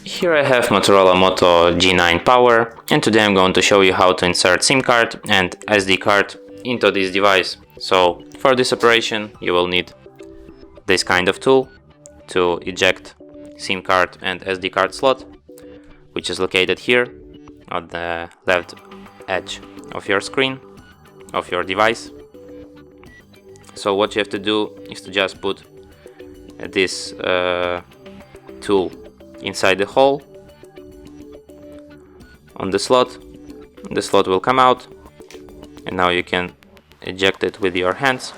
Here I have Motorola Moto G9 Power, and today I'm going to show you how to insert SIM card and SD card into this device. So for this operation you will need this kind of tool to eject SIM card and SD card slot, which is located here on the left edge of your screen of your device. So what you have to do is to just put this tool inside the hole on the slot. The slot will come out, and now you can eject it with your hands.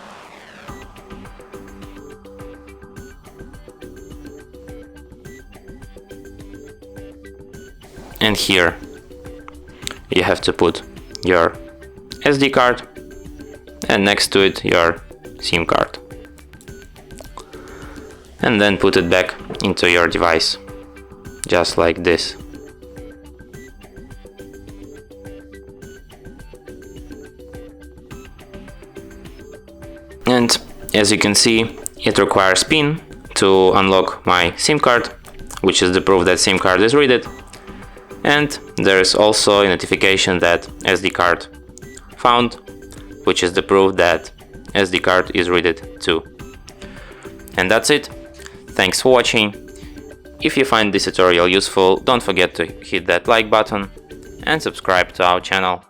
And here you have to put your SD card and next to it your SIM card, and then put it back into your device, just like this. And as you can see, it requires PIN to unlock my SIM card, which is the proof that SIM card is read. And there is also a notification that SD card found, which is the proof that SD card is read too. And that's it. Thanks for watching. If you find this tutorial useful, don't forget to hit that like button and subscribe to our channel.